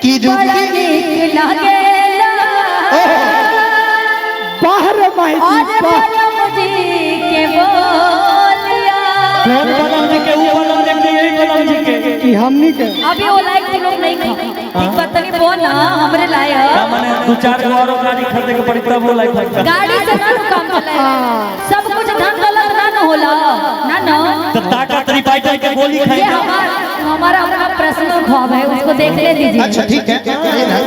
की रुकी लागेला बाहर माइक मुझे के बोलिया कौन बलम जी के वो बलम जी के यही बलम जी के कि हमनी के अभी वो लाइक के लोग नहीं खा ठीक बात नहीं बोल ना हमरे लाया माने 2-4 गो और गाड़ी खरीदे के पड़ी तब वो लाइक लगता गाड़ी से ना काम चलाए सब कुछ धन दौलत ना होला ना तो ताकत रिपाइटर के गोली खाई ये हमारा अपना पर्सनल ख्वाब है उसको देख ले दीजिए। अच्छा ठीक है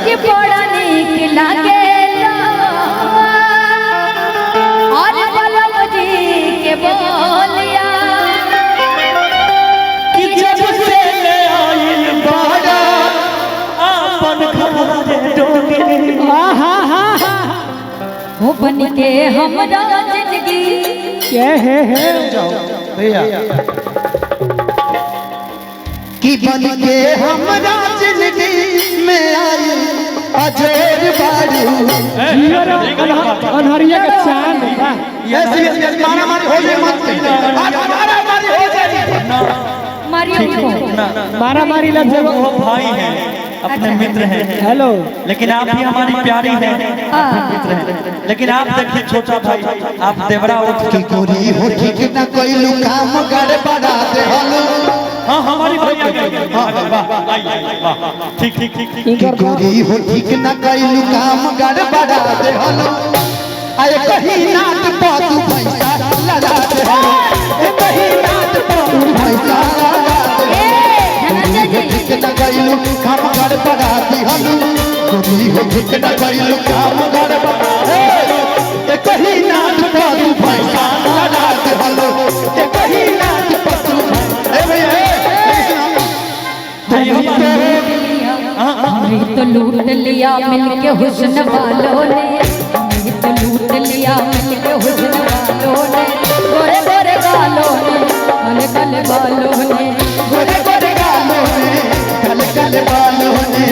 कि बड़ा नीक लागेला और बलम जी के बोलिया कि जब से ले आइल बाड़ा अपन घरे डोली हो बन के हमरा जिंदगी क्या है भैया कि बन के हमरा जिंदगी में आई अजर बारू अनहरिया के चांद यस मारा मारी हो जाए मत मारा मारी हो जाए मारियो मारा मारी लग जाए वो भाई हैं अपने मित्र हैं हेलो लेकिन आप भी हमारी प्यारी हैं मित्र हैं लेकिन आप देखिए छोटा भाई आप देवरा उठ की गोरी हो ठीक न कोई लुकाम गड़बड़ा दे हलो हां हमारी भैया गई हां वाह आई वाह ठीक ठीक ठीक ठीक की गोरी हो ठीक न कोई लुकाम गड़बड़ा दे हलो आए कहीं नाट पा तू पैसा लगा दे हलो ए कहीं नाट पा तू पैसा लगा दे ठीक न कोई लुकाम गड़बड़ा दे हलो गोरी हो ठीक न कोई लुकाम गड़बड़ा ए कहीं नाट पा तू पैसा लगा दे हलो ए कहीं नाट पा तू ए भैया हमें तो लूट लिया मिलके हुस्न वालों ने हमें तो लूट लिया मिलके हुस्न वालों ने गोरे गोरे गालों ने काले काले बालों ने गोरे गोरे गालों ने काले काले बालों ने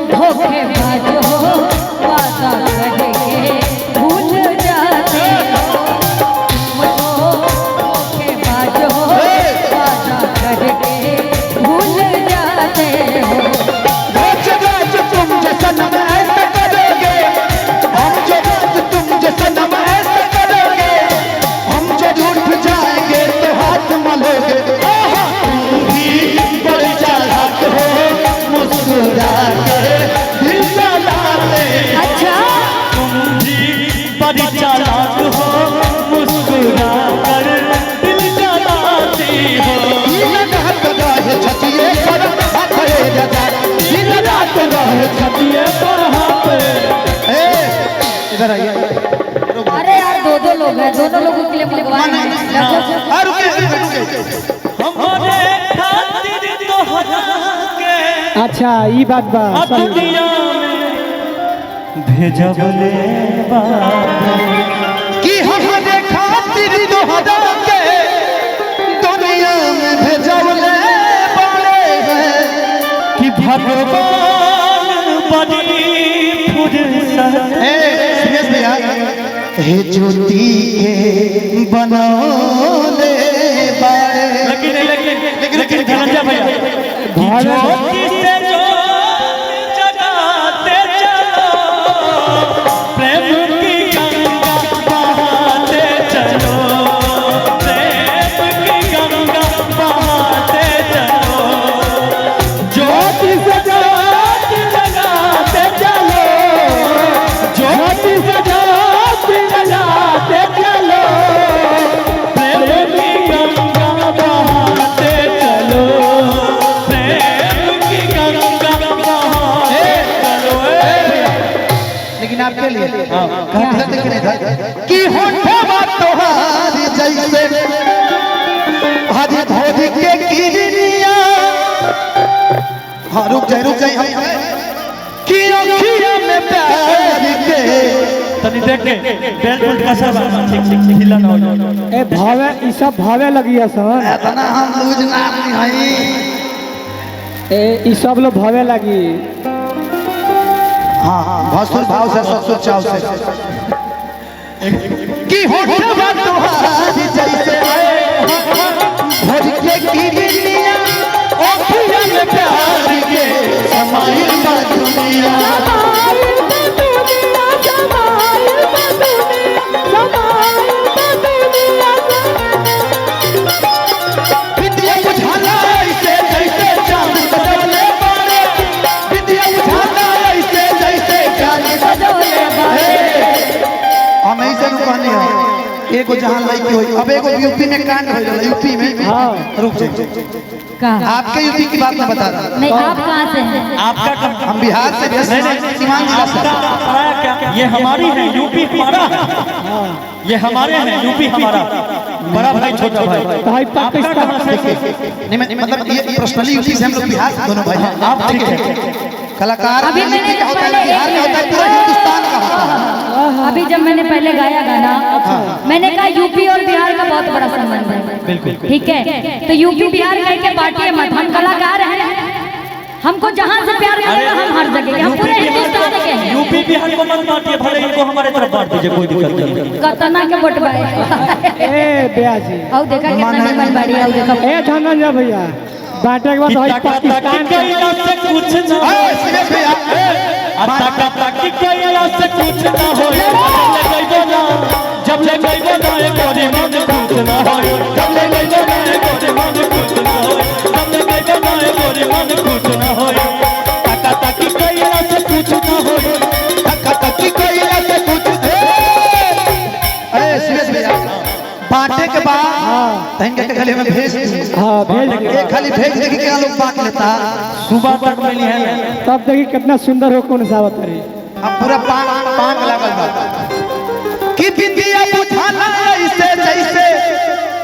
धोखेबाज हो वादा करके भूल जाते हो धोखेबाज हो वादा करके भूल जाते हो तुम जैसा नम ऐसा करोगे हम जो तुम जैसा नम ऐसा करोगे हम जो रूठ जाएंगे तो हाथ मलोगे बड़ी चालाक हो मुस्कुरा कर दिल जलाते अच्छा तुम भी बड़ी चालाक हो मुस्कुरा कर दिल जलाती हो दिन रात रहे छतिए पर हाथे जगा दिन रात रहे छतिए पर हाथे इधर आइए अरे यार दो लोग हैं दोनों लोगों के लिए मंगवाना है हमारे खातिर तो हरा के अच्छा ये बात बा सही दुनिया में भेजबले बाबा कि हमारे खातिर दोहरा के दुनिया में भेजवले बड़े हैं कि भगवान बड़ी फुर्सत सीरियस भैया हे ज्योति के बनौले बड़े लेकिन धनंजय भैया ज्योति से ज्योति जगाते चलो प्रेम की गंगा बहाते चलो प्रेम की गंगा बहाते चलो ज्योति से ज्योति जगाते चलो ज्योति से ज्योति जगाते चलो प्रेम की गंगा बहाते चलो प्रेम की गंगा बहाते चलो लेकिन आपके लिए हाँ इधर देखिए कि होठवा तोहार जैसे हरी धोरी के गिरनिया। हाँ रुक जाए कि अखिया में प्यार के तनी देख के बिल्कुल कैसा ठीक हिला ना हो। ए भावे ई सब भावे लगी है सर। इतना हम लूज ना नहीं ए ई सब लोग भावे लगी। हाँ भसुर भाव से ससुर चाव से कि होठवा तोहार जैसे भर के गिरनिया अखिया में प्यार के समाइल बा दुनिया। विद्या बुझाना ऐसे जैसे चांद सजवले बारे। विद्या बुझाना ऐसे जैसे चांद सजवले बारे। हम ऐसे कहनी है एगो जहां लड़की होई। अब एगो यूपी में कांड हो गया यूपी में। हाँ रुक जाइए कहाँ? आपके यूपी की बात मैं बता रहा नहीं, आप कहाँ से हैं? आपका हम बिहार से सीमांत जिला से। क्या ये हमारी है यूपी हमारा है। ये हमारे हैं यूपी हमारा बड़ा भाई छोटा भाई। भाई आपका कहाँ से? नहीं मतलब ये पर्सनली यूपी से हम लोग बिहार से दोनों भाई हैं। आप ठीक है। कलाकार अभी यूपी मैंने का होता है, बिहार का होता है, पूरा हिंदुस्तान का होता है। अभी जब मैंने पहले गाया गाना, मैंने कहा यूपी और बिहार का बहुत बड़ा संबंध है। बिल्कुल ठीक है, तो यूपी बिहार कह के बांटिए मत। हम कलाकार हैं, हमको जहाँ से प्यार मिलेगा हम हर जगह, हम पूरे हिंदुस्तान के हैं। यूपी बिहार को मत बांटिए, भले इनको हमारे तरफ बांट दीजिए, कोई दिक्कत नहीं। कतना के बटवाए ए ब्याजी आओ देखा कितना निमन बाड़ी। आओ देखा ए धनंजय भैया बांटे के बाद भाई पाकिस्तान के से कुछ ना हो। सीरियस भैया ताकि कोई से कुछ ना हो। जब ले गई ना एक गोरी मन कुछ ना हो। जब ले गई ना एक गोरी मन कुछ ना हो। जब ले गई ना एक गोरी मन कुछ ना हो। ताकि कोई से कुछ ना हो। ताकि कोई से कुछ अरे सीरियस भैया बांटे के बाद तहन के खाली में भेज हाँ भेज एक खाली भेज देखी क्या लोग बांट लेता। सुबह तक मिली है तब देखी कितना सुंदर हो कौन सा बतारी। अब पूरा पांग लागल बा कि बिंदिया बुझाना ऐसे जैसे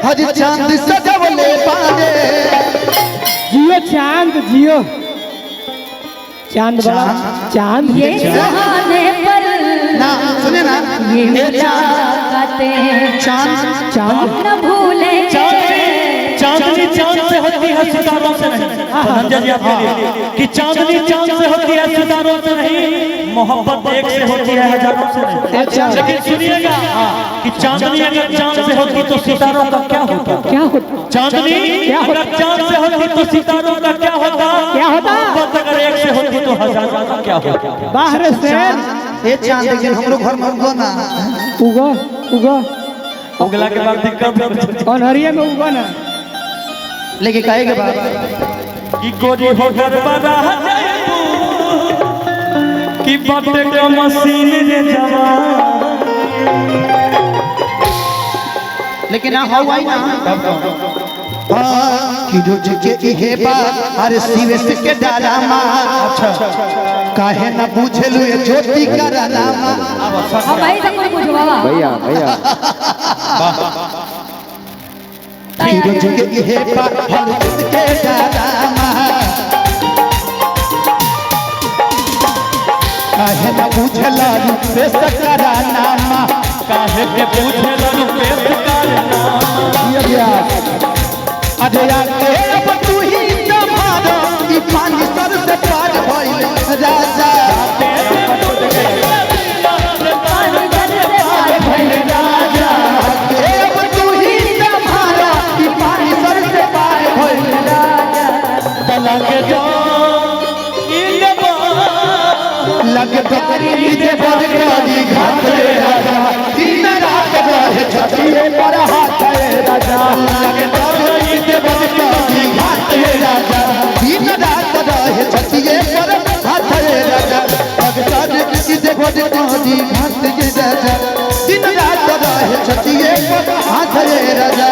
हरी चांद सजवले बारे। जियो चांद जियो चांद बड़ा चांद ये सुहाने पर ना सुने ना ये मुलाकातें चांद चांद न भूले। चांदनी चांद से होती है सितारों से नहीं। धनंजय जी आपके लिए कि चांदनी चांद से होती है सितारों से नहीं। मोहब्बत एक से होती है हजारों से नहीं। लेकिन सुनिएगा कि चांदनी अगर चांद से होती तो सितारों का क्या होता? क्या होता चांदनी अगर चांद से होती तो सितारों का क्या होता? क्या होता? मोहब्बत अगर एक से होती तो हजारों का क्या होता? बाहर से ये चांद लेकिन हम लोग घर में उगो ना उगो उगो उगला के बाद दिक्कत अनहरिया में उगो ना। लेकिन कहे के बाद कि गोरी हो गड़बड़ा जाए कि बाटे का मशीन रे जवान। लेकिन ना हो आई ना कि जो के इहे बात अरे सीवेस के डाला मार। अच्छा काहे ना पूछलू ये ज्योति का नाम। अब भाई सब कुछ पूछवा भैया जो के इहे बात के डाला मार। काहे ना पूछला से सकरा नाम। काहे के पूछे लनु पे अरे यार अब तू ही जमाना ई पानी सर से पार भइल राजा। अब तू ही जमाना ई पानी सर से पार भइल राजा। लग गरी दे बदकारी घाट रे राजा। दिन रात रहे छतिए पर हाथ रे राजा। लग गरी दे बदकारी घाट रे राजा। दिन रात रहे छतिए पर हाथ रे राजा। लग गरी दे बदकारी घाट रे राजा। दिन रात रहे छतिए पर हाथ रे राजा।